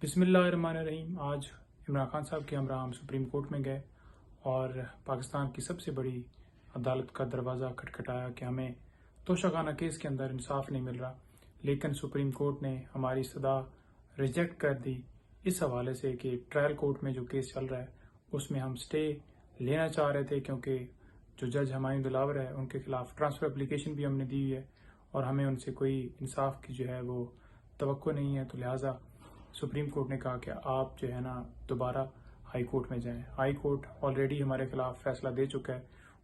बिस्मिल्लाहिर्रहमानिर्रहीम। आज इमरान खान साहब के हमरा हम सुप्रीम कोर्ट में गए और पाकिस्तान की सबसे बड़ी अदालत का दरवाज़ा खटखटाया कि हमें तोशाखाना केस के अंदर इंसाफ नहीं मिल रहा, लेकिन सुप्रीम कोर्ट ने हमारी सदा रिजेक्ट कर दी इस हवाले से कि ट्रायल कोर्ट में जो केस चल रहा है उसमें हम स्टे लेना चाह रहे थे, क्योंकि जो जज हमायूं दिलावर है उनके खिलाफ ट्रांसफ़र एप्लीकेशन भी हमने दी हुई है और हमें उनसे कोई इंसाफ की जो है वो तवक्को नहीं है। तो लिहाजा सुप्रीम कोर्ट ने कहा कि आप जो है ना दोबारा हाई कोर्ट में जाएं। हाई कोर्ट ऑलरेडी हमारे खिलाफ फैसला दे चुका है,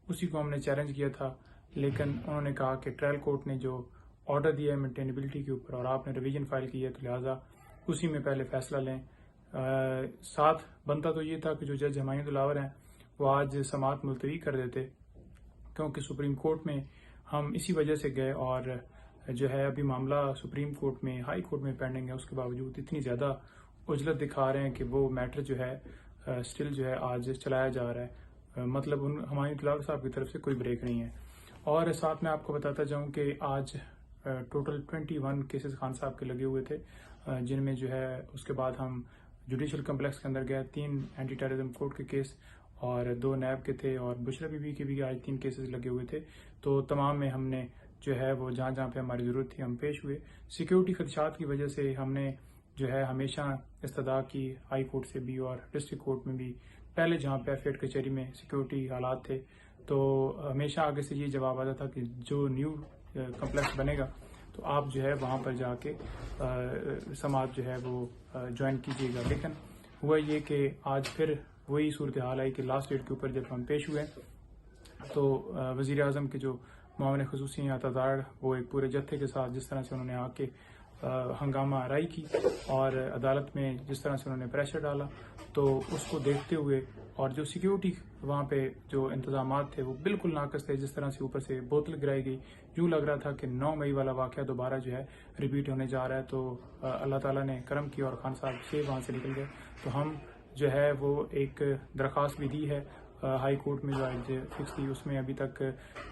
उसी को हमने चैलेंज किया था, लेकिन उन्होंने कहा कि ट्रायल कोर्ट ने जो ऑर्डर दिया है मेंटेनेबिलिटी के ऊपर और आपने रिवीजन फाइल की है, तो लिहाजा उसी में पहले फैसला लें। साथ बनता तो ये था कि जो जज हमायूं दिलावर हैं वो आज समाअत मुलतवी कर देते, क्योंकि सुप्रीम कोर्ट में हम इसी वजह से गए और जो है अभी मामला सुप्रीम कोर्ट में हाई कोर्ट में पेंडिंग है। उसके बावजूद इतनी ज़्यादा उजलत दिखा रहे हैं कि वो मैटर जो है स्टिल जो है आज चलाया जा रहा है। मतलब उन हमायूं दिलावर साहब की तरफ से कोई ब्रेक नहीं है। और साथ में आपको बताता जाऊं कि आज टोटल 21 केसेस खान साहब के लगे हुए थे, जिनमें जो है उसके बाद हम जुडिशल कम्प्लेक्स के अंदर गए। 3 एंटी टेररिज्म कोर्ट के केस और 2 नैब के थे और बुशरा बीबी के भी आज 3 केसेस लगे हुए थे। तो तमाम में हमने जो है वो जहाँ जहाँ पे हमारी ज़रूरत थी हम पेश हुए। सिक्योरिटी खदशात की वजह से हमने जो है हमेशा इस्तदा की हाई कोर्ट से भी और डिस्ट्रिक्ट कोर्ट में भी। पहले जहाँ पे एफएड कचहरी में सिक्योरिटी हालात थे तो हमेशा आगे से ये जवाब आता था कि जो न्यू कम्प्लेक्स बनेगा तो आप जो है वहाँ पर जाके समाअत जो है वो ज्वाइन कीजिएगा। लेकिन हुआ ये कि आज फिर वही सूरत हाल आई कि लास्ट डेट के ऊपर जब हम पेश हुए तो वज़ीर आज़म के जो मामले खसूसी अतादार वो एक पूरे जत्थे के साथ जिस तरह से उन्होंने आके हंगामा आराई की और अदालत में जिस तरह से उन्होंने प्रेशर डाला, तो उसको देखते हुए और जो सिक्योरिटी वहाँ पे जो इंतजामात थे वो बिल्कुल नाकस थे। जिस तरह से ऊपर से बोतल गिराई गई, यूँ लग रहा था कि 9 मई वाला वाक़या दोबारा जो है रिपीट होने जा रहा है। तो अल्लाह ताला ने करम किया और खान साहब से वहाँ से निकल गए। तो हम जो है वो एक दरख्वास्त भी दी है हाई कोर्ट में जो आज फिक्स थी, उसमें अभी तक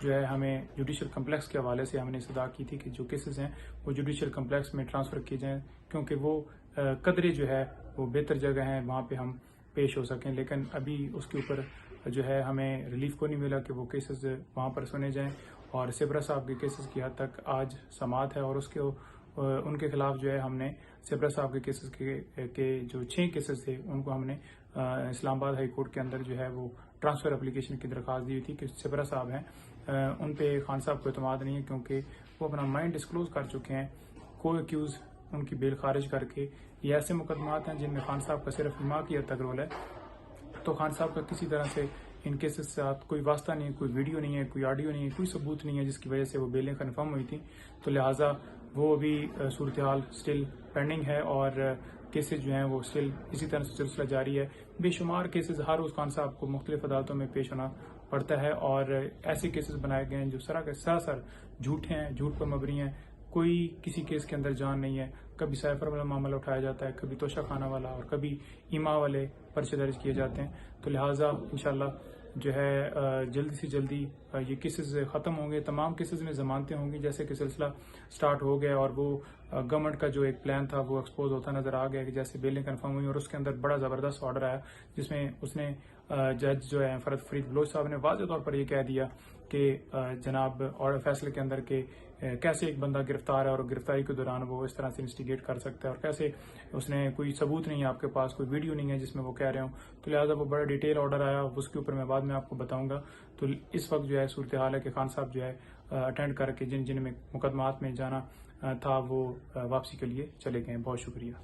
जो है हमें जुडिशल कम्प्लेक्स के हवाले से हमने सदा की थी कि जो केसेस हैं वो जुडिशल कम्प्लेक्स में ट्रांसफ़र किए जाएं, क्योंकि वो कदरे जो है वो बेहतर जगह हैं, वहाँ पे हम पेश हो सकें। लेकिन अभी उसके ऊपर जो है हमें रिलीफ को नहीं मिला कि वो केसेस वहाँ पर सुने जाएँ। और सिबरा साहब के केसेस की हद तक आज समाअत है और उसके उनके खिलाफ जो है हमने सिबरा साहब के केसेस के जो 6 केसेस थे उनको हमने इस्लामाबाद हाई कोर्ट के अंदर जो है वो ट्रांसफ़र एप्लीकेशन की दरख्वास्त दी थी कि सिबरा साहब हैं उन पे खान साहब को एतमाद नहीं है, क्योंकि वो अपना माइंड डिस्क्लोज कर चुके हैं। को एक्यूज़ उनकी बेल खारिज करके ये ऐसे मुकदमात हैं जिनमें खान साहब का सिर्फ इमा की हद तक रोल है। तो खान साहब का किसी तरह से इन केसेस के साथ कोई वास्ता नहीं है, कोई वीडियो नहीं है, कोई ऑडियो नहीं है, कोई सबूत नहीं है जिसकी वजह से वो बेलें कन्फर्म हुई थी। तो लिहाजा वो अभी सूरत हाल स्टिल पेंडिंग है और केसेस जो हैं वो स्टिल इसी तरह से सिलसिला जारी है। बेशुमार केसेस हर रोज़ खान साहब को मुख्तलिफ अदालतों में पेश होना पड़ता है और ऐसे केसेस बनाए गए हैं जो सरासर झूठे हैं, झूठ पर मबनी हैं। कोई किसी केस के अंदर जान नहीं है। कभी साइफर वाला मामला उठाया जाता है, कभी तोशा खाना वाला और कभी ईमा वाले पर्चे दर्ज किए जाते हैं। तो लिहाजा इंशाल्लाह जो है जल्दी से जल्दी ये केसेस ख़त्म होंगे। तमाम केसेस में ज़मानतें होंगी, जैसे कि सिलसिला स्टार्ट हो गया और वो गवर्नमेंट का जो एक प्लान था वो एक्सपोज होता नज़र आ गया कि जैसे बेलें कन्फर्म हुई और उसके अंदर बड़ा ज़बरदस्त ऑर्डर आया जिसमें उसने जज जो है फरीद बलोच साहब ने वाज़ेह तौर पर यह कह दिया कि जनाब ऑर्डर फैसले के अंदर के कैसे एक बंदा गिरफ्तार है और गिरफ्तारी के दौरान वो इस तरह से इंस्टिगेट कर सकता है और कैसे उसने कोई सबूत नहीं है, आपके पास कोई वीडियो नहीं है जिसमें वो कह रहे हो। तो लिहाजा वो बड़ा डिटेल ऑर्डर आया, उसके ऊपर मैं बाद में आपको बताऊंगा। तो इस वक्त जो है सूरत हाल है कि खान साहब जो है अटेंड करके जिन में मुकदमात में जाना था वो वापसी के लिए चले गए। बहुत शुक्रिया।